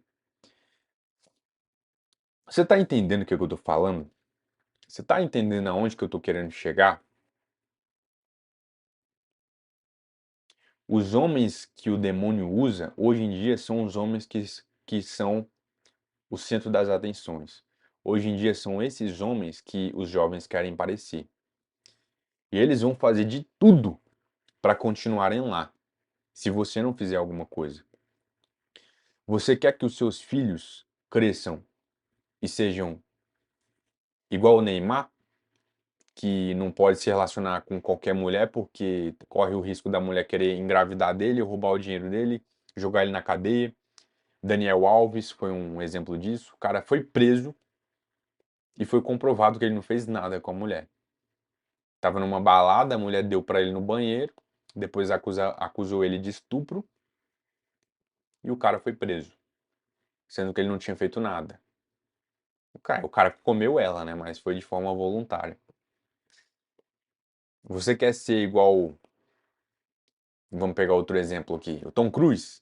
Você tá entendendo o que que eu tô falando? Você tá entendendo aonde que eu tô querendo chegar? Os homens que o demônio usa, hoje em dia, são os homens que são o centro das atenções. Hoje em dia, são esses homens que os jovens querem parecer. E eles vão fazer de tudo para continuarem lá, se você não fizer alguma coisa. Você quer que os seus filhos cresçam e sejam igual o Neymar, que não pode se relacionar com qualquer mulher porque corre o risco da mulher querer engravidar dele, roubar o dinheiro dele, jogar ele na cadeia. Daniel Alves foi um exemplo disso. O cara foi preso e foi comprovado que ele não fez nada com a mulher. Tava numa balada, a mulher deu pra ele no banheiro, depois acusou ele de estupro e o cara foi preso, sendo que ele não tinha feito nada. O cara comeu ela, né? Mas foi de forma voluntária. Você quer ser igual. Vamos pegar outro exemplo aqui. O Tom Cruise.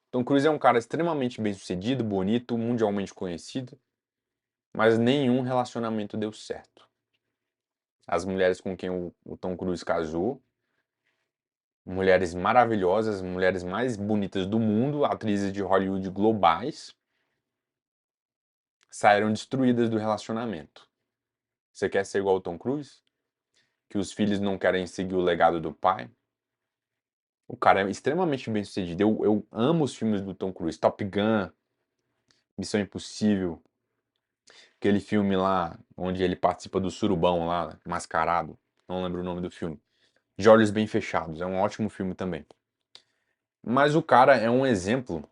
Tom Cruise é um cara extremamente bem-sucedido, bonito, mundialmente conhecido, mas nenhum relacionamento deu certo. As mulheres com quem o Tom Cruise casou, mulheres maravilhosas, mulheres mais bonitas do mundo, atrizes de Hollywood globais, saíram destruídas do relacionamento. Você quer ser igual o Tom Cruise? Que os filhos não querem seguir o legado do pai? O cara é extremamente bem sucedido. Eu amo os filmes do Tom Cruise. Top Gun, Missão Impossível, aquele filme lá onde ele participa do surubão lá, mascarado. Não lembro o nome do filme. De Olhos Bem Fechados, é um ótimo filme também. Mas o cara é um exemplo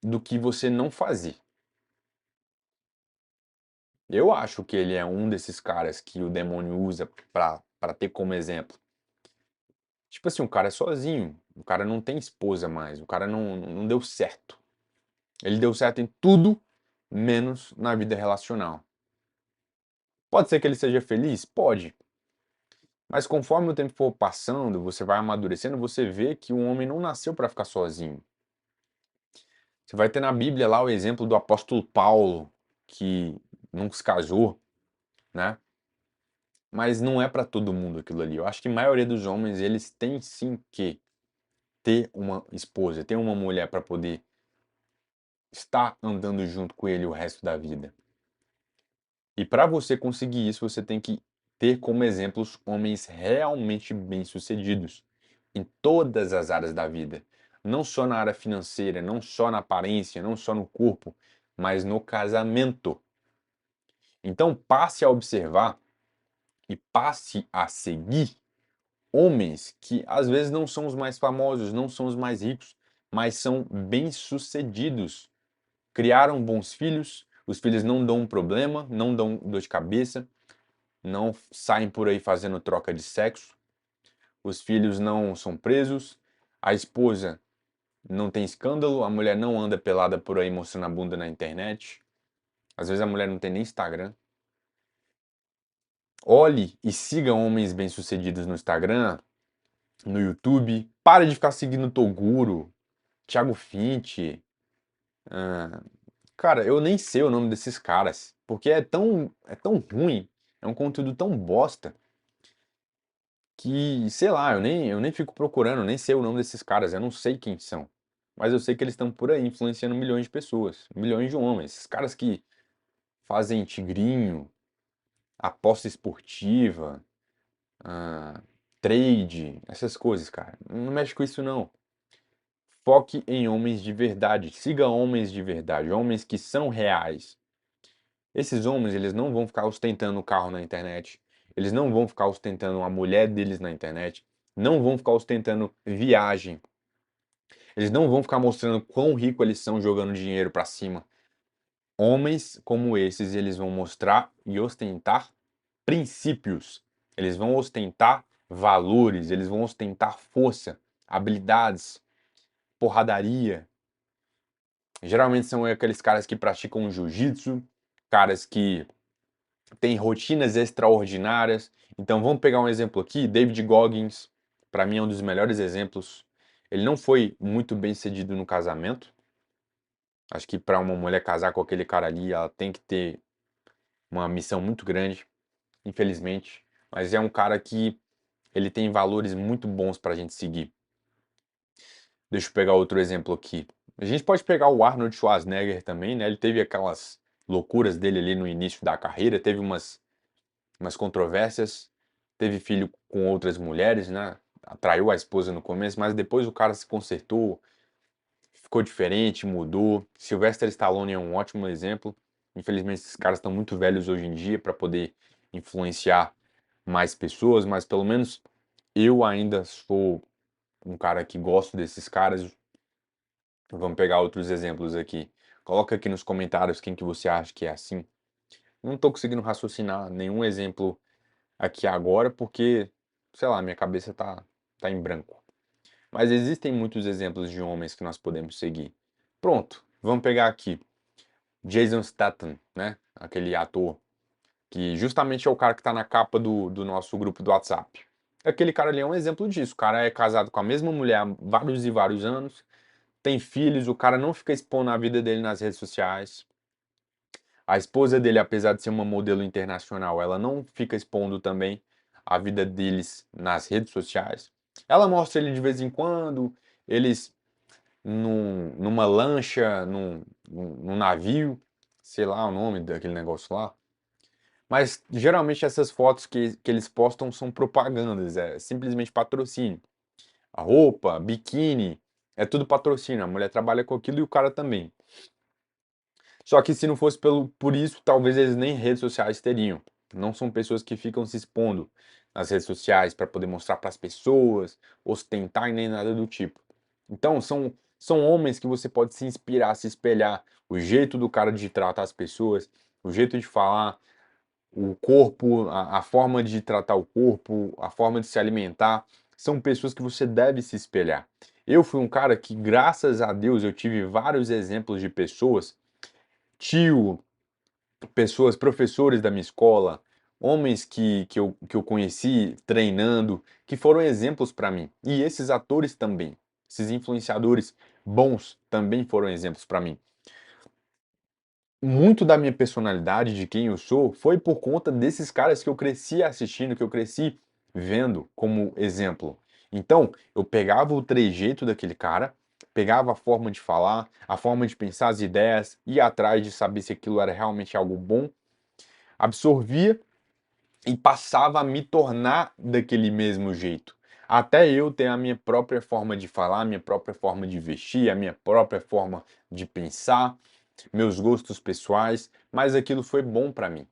do que você não fazer. Eu acho que ele é um desses caras que o demônio usa pra ter como exemplo. Tipo assim, o cara é sozinho, o cara não tem esposa mais, o cara não deu certo. Ele deu certo em tudo, menos na vida relacional. Pode ser que ele seja feliz? Pode. Mas conforme o tempo for passando, você vai amadurecendo, você vê que o homem não nasceu para ficar sozinho. Você vai ter na Bíblia lá o exemplo do apóstolo Paulo, que nunca se casou, né? Mas não é para todo mundo aquilo ali. Eu acho que a maioria dos homens, eles têm sim que ter uma esposa, ter uma mulher para poder estar andando junto com ele o resto da vida. E para você conseguir isso, você tem que ter como exemplos homens realmente bem-sucedidos em todas as áreas da vida. Não só na área financeira, não só na aparência, não só no corpo, mas no casamento. Então passe a observar e passe a seguir homens que às vezes não são os mais famosos, não são os mais ricos, mas são bem-sucedidos. Criaram bons filhos, os filhos não dão um problema, não dão dor de cabeça, não saem por aí fazendo troca de sexo, os filhos não são presos, a esposa não tem escândalo, a mulher não anda pelada por aí mostrando a bunda na internet, às vezes a mulher não tem nem Instagram. Olhe e siga homens bem-sucedidos no Instagram, no YouTube. Pare de ficar seguindo Toguro, Thiago Fint. ah, Cara, eu nem sei o nome desses caras, porque é tão ruim, é um conteúdo tão bosta, que, sei lá, eu nem fico procurando, nem sei o nome desses caras, eu não sei quem são. Mas eu sei que eles estão por aí influenciando milhões de pessoas, milhões de homens. Esses caras que fazem tigrinho, aposta esportiva, ah, trade, essas coisas, cara. Não mexe com isso não. Foque em homens de verdade, siga homens de verdade, homens que são reais. Esses homens, eles não vão ficar ostentando o carro na internet, eles não vão ficar ostentando a mulher deles na internet, não vão ficar ostentando viagem, eles não vão ficar mostrando quão rico eles são jogando dinheiro pra cima. Homens como esses, eles vão mostrar e ostentar princípios. Eles vão ostentar valores, eles vão ostentar força, habilidades, porradaria. Geralmente são aqueles caras que praticam jiu-jitsu, caras que têm rotinas extraordinárias. Então vamos pegar um exemplo aqui, David Goggins, para mim é um dos melhores exemplos. Ele não foi muito bem sucedido no casamento. Acho que para uma mulher casar com aquele cara ali, ela tem que ter uma missão muito grande, infelizmente. Mas é um cara que ele tem valores muito bons para a gente seguir. Deixa eu pegar outro exemplo aqui. A gente pode pegar o Arnold Schwarzenegger também, né? Ele teve aquelas loucuras dele ali no início da carreira, teve umas controvérsias, teve filho com outras mulheres, né? Atraiu a esposa no começo, mas depois o cara se consertou, ficou diferente, mudou. Sylvester Stallone é um ótimo exemplo. Infelizmente, esses caras estão muito velhos hoje em dia para poder influenciar mais pessoas, mas pelo menos eu ainda sou um cara que gosto desses caras. Vamos pegar outros exemplos aqui. Coloca aqui nos comentários quem que você acha que é assim. Não estou conseguindo raciocinar nenhum exemplo aqui agora porque, sei lá, minha cabeça tá em branco. Mas existem muitos exemplos de homens que nós podemos seguir. Pronto, vamos pegar aqui. Jason Statham, né? Aquele ator que justamente é o cara que tá na capa do nosso grupo do WhatsApp. Aquele cara ali é um exemplo disso. O cara é casado com a mesma mulher há vários e vários anos, tem filhos, o cara não fica expondo a vida dele nas redes sociais. A esposa dele, apesar de ser uma modelo internacional, ela não fica expondo também a vida deles nas redes sociais. Ela mostra ele de vez em quando, eles numa lancha, num navio, sei lá o nome daquele negócio lá. Mas geralmente essas fotos que eles postam são propagandas, é simplesmente patrocínio. A roupa, biquíni, é tudo patrocínio. A mulher trabalha com aquilo e o cara também. Só que se não fosse por isso, talvez eles nem redes sociais teriam. Não são pessoas que ficam se expondo nas redes sociais para poder mostrar para as pessoas, ostentar e nem nada do tipo. Então, são homens que você pode se inspirar, se espelhar. O jeito do cara de tratar as pessoas, o jeito de falar, o corpo, a forma de tratar o corpo, a forma de se alimentar, são pessoas que você deve se espelhar. Eu fui um cara que, graças a Deus, eu tive vários exemplos de pessoas, tio, pessoas, professores da minha escola, homens que eu conheci treinando, que foram exemplos para mim. E esses atores também, esses influenciadores bons também foram exemplos para mim. Muito da minha personalidade, de quem eu sou, foi por conta desses caras que eu cresci assistindo, que eu cresci vendo como exemplo. Então, eu pegava o trejeito daquele cara, pegava a forma de falar, a forma de pensar as ideias, ia atrás de saber se aquilo era realmente algo bom, absorvia e passava a me tornar daquele mesmo jeito. Até eu ter a minha própria forma de falar, a minha própria forma de vestir, a minha própria forma de pensar, meus gostos pessoais, mas aquilo foi bom para mim.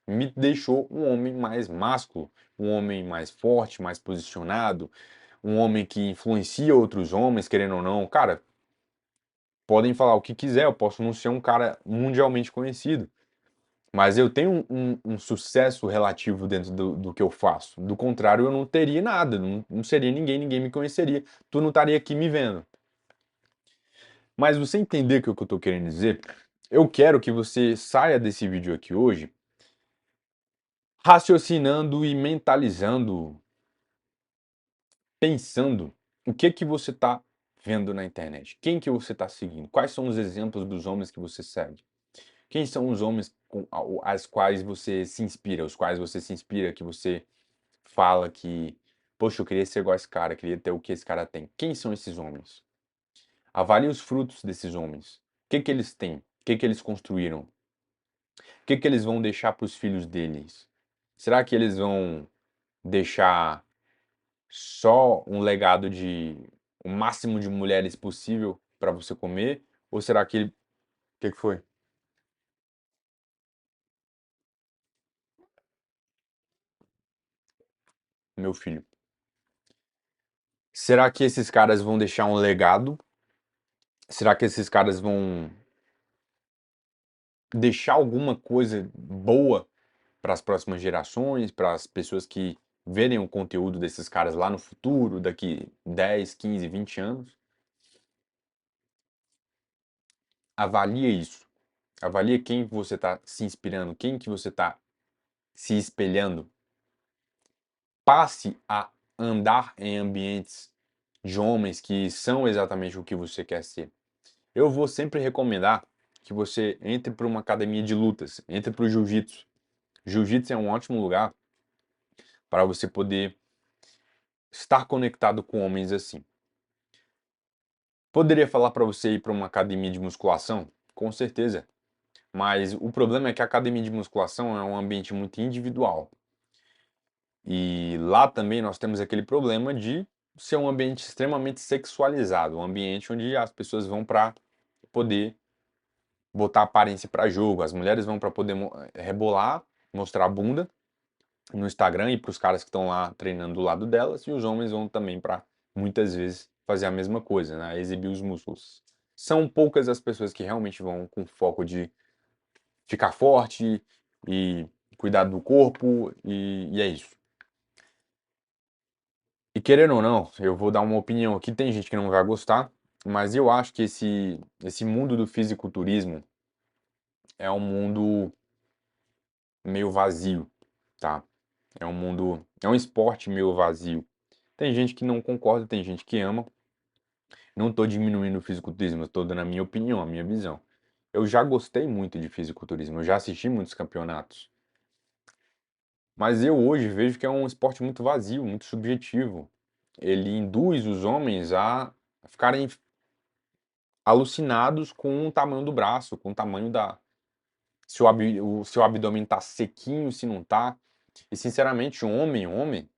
Me deixou um homem mais másculo, um homem mais forte, mais posicionado, um homem que influencia outros homens, querendo ou não. Cara, podem falar o que quiser, eu posso não ser um cara mundialmente conhecido, mas eu tenho um sucesso relativo dentro do que eu faço. Do contrário, eu não teria nada, não seria ninguém, ninguém me conheceria. Tu não estaria aqui me vendo. Mas você entender o que eu estou querendo dizer, eu quero que você saia desse vídeo aqui hoje raciocinando e mentalizando, pensando o que você está vendo na internet, quem que você está seguindo, quais são os exemplos dos homens que você segue, quem são os homens com as quais você se inspira, os quais você se inspira, que você fala que, poxa, eu queria ser igual a esse cara, queria ter o que esse cara tem. Quem são esses homens? Avalie os frutos desses homens. O que eles têm? O que eles construíram? O que eles vão deixar para os filhos deles? Será que eles vão deixar só um legado de o máximo de mulheres possível para você comer? Ou será que ele. O que foi? Meu filho. Será que esses caras vão deixar um legado? Será que esses caras vão deixar alguma coisa boa para as próximas gerações, para as pessoas que verem o conteúdo desses caras lá no futuro, daqui 10, 15, 20 anos? Avalie isso. Avalie quem você está se inspirando, quem que você está se espelhando. Passe a andar em ambientes de homens que são exatamente o que você quer ser. Eu vou sempre recomendar que você entre para uma academia de lutas, entre para o jiu-jitsu. Jiu-jitsu é um ótimo lugar para você poder estar conectado com homens assim. Poderia falar para você ir para uma academia de musculação? Com certeza. Mas o problema é que a academia de musculação é um ambiente muito individual. E lá também nós temos aquele problema de ser um ambiente extremamente sexualizado, um ambiente onde as pessoas vão para poder botar aparência para jogo, as mulheres vão para poder rebolar, mostrar a bunda no Instagram e para os caras que estão lá treinando do lado delas, e os homens vão também para muitas vezes fazer a mesma coisa, né? Exibir os músculos. São poucas as pessoas que realmente vão com foco de ficar forte e cuidar do corpo, e é isso. E querendo ou não, eu vou dar uma opinião aqui, tem gente que não vai gostar, mas eu acho que esse mundo do fisiculturismo é um mundo meio vazio, tá? É um esporte meio vazio. Tem gente que não concorda, tem gente que ama. Não estou diminuindo o fisiculturismo, estou dando a minha opinião, a minha visão. Eu já gostei muito de fisiculturismo, eu já assisti muitos campeonatos. Mas eu hoje vejo que é um esporte muito vazio, muito subjetivo. Ele induz os homens a ficarem alucinados com o tamanho do braço, com o tamanho da. Se o seu abdômen tá sequinho, se não tá. E sinceramente, homem,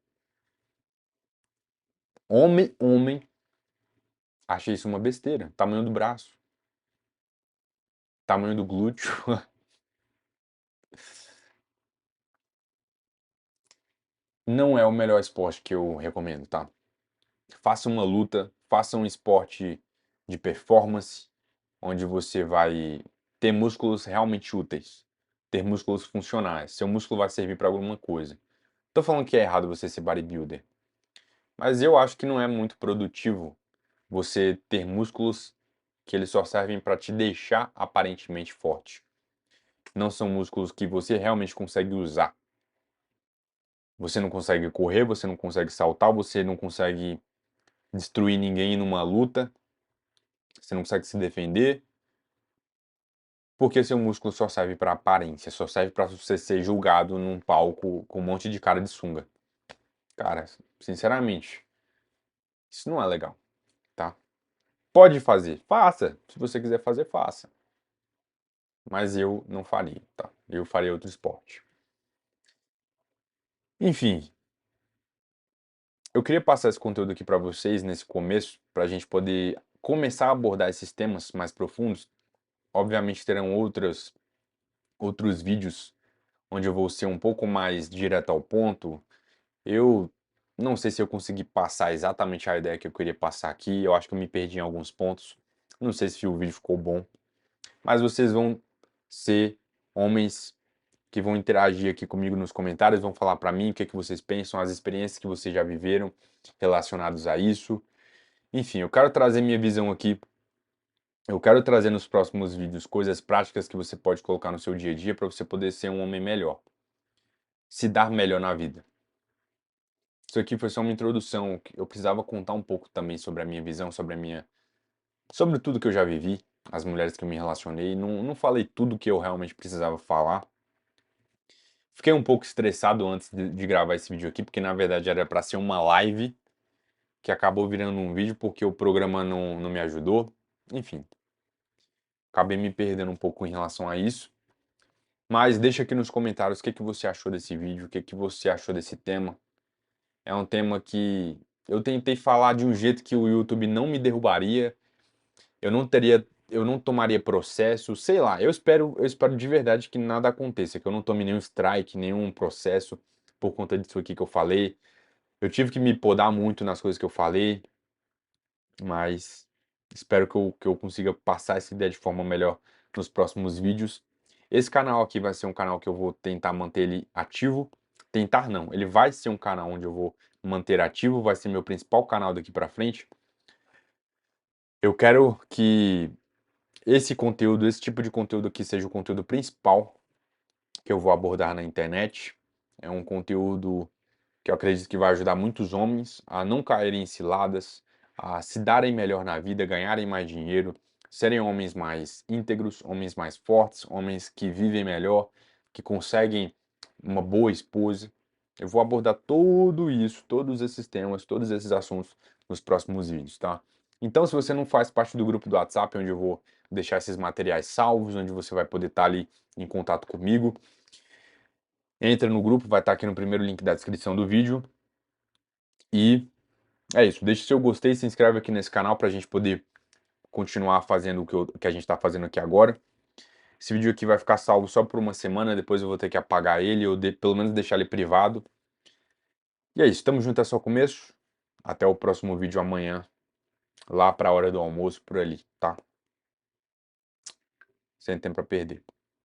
achei isso uma besteira. Tamanho do braço, tamanho do glúteo. não é o melhor esporte que eu recomendo, tá? Faça uma luta, faça um esporte de performance, onde você vai ter músculos realmente úteis, ter músculos funcionais. Seu músculo vai servir para alguma coisa. Tô falando que é errado você ser bodybuilder, mas eu acho que não é muito produtivo você ter músculos que eles só servem para te deixar aparentemente forte. Não são músculos que você realmente consegue usar. Você não consegue correr, você não consegue saltar, você não consegue destruir ninguém numa luta, você não consegue se defender, porque seu músculo só serve para aparência, só serve para você ser julgado num palco com um monte de cara de sunga. Cara, sinceramente, isso não é legal, tá? Pode fazer, faça. Se você quiser fazer, faça. Mas eu não faria, tá? Eu faria outro esporte. Enfim, eu queria passar esse conteúdo aqui para vocês nesse começo, para a gente poder começar a abordar esses temas mais profundos. Obviamente terão outros vídeos onde eu vou ser um pouco mais direto ao ponto. Eu não sei se eu consegui passar exatamente a ideia que eu queria passar aqui. Eu acho que eu me perdi em alguns pontos. Não sei se o vídeo ficou bom, mas vocês vão ser homens que vão interagir aqui comigo nos comentários, vão falar para mim o que é que vocês pensam, as experiências que vocês já viveram relacionados a isso. Enfim, eu quero trazer minha visão aqui. Eu quero trazer nos próximos vídeos coisas práticas que você pode colocar no seu dia a dia para você poder ser um homem melhor, se dar melhor na vida. Isso aqui foi só uma introdução. Eu precisava contar um pouco também sobre a minha visão, sobre tudo que eu já vivi, as mulheres que eu me relacionei. Não falei tudo que eu realmente precisava falar. Fiquei um pouco estressado antes de gravar esse vídeo aqui, porque na verdade era para ser uma live que acabou virando um vídeo porque o programa não me ajudou. Enfim, acabei me perdendo um pouco em relação a isso. Mas deixa aqui nos comentários o que que você achou desse vídeo, o que que você achou desse tema. É um tema que eu tentei falar de um jeito que o YouTube não me derrubaria, eu não tomaria processo, sei lá. Eu espero de verdade que nada aconteça, que eu não tome nenhum strike, nenhum processo por conta disso aqui que eu falei. Eu tive que me podar muito nas coisas que eu falei, mas espero que eu consiga passar essa ideia de forma melhor nos próximos vídeos. Esse canal aqui vai ser um canal que eu vou tentar manter ele ativo. Tentar não, ele vai ser um canal onde eu vou manter ativo, vai ser meu principal canal daqui pra frente. Eu quero que esse conteúdo, esse tipo de conteúdo aqui seja o conteúdo principal que eu vou abordar na internet. É um conteúdo que eu acredito que vai ajudar muitos homens a não caírem em ciladas, a se darem melhor na vida, ganharem mais dinheiro, serem homens mais íntegros, homens mais fortes, homens que vivem melhor, que conseguem uma boa esposa. Eu vou abordar tudo isso, todos esses temas, todos esses assuntos nos próximos vídeos, tá? Então, se você não faz parte do grupo do WhatsApp, onde eu vou deixar esses materiais salvos, onde você vai poder estar ali em contato comigo, entra no grupo, vai estar aqui no primeiro link da descrição do vídeo. E é isso. Deixe seu gostei, se inscreve aqui nesse canal para a gente poder continuar fazendo que a gente está fazendo aqui agora. Esse vídeo aqui vai ficar salvo só por uma semana, depois eu vou ter que apagar ele ou pelo menos deixar ele privado. E é isso, tamo junto, é só o começo. Até o próximo vídeo amanhã, lá para a hora do almoço, por ali, tá? Sem tempo para perder.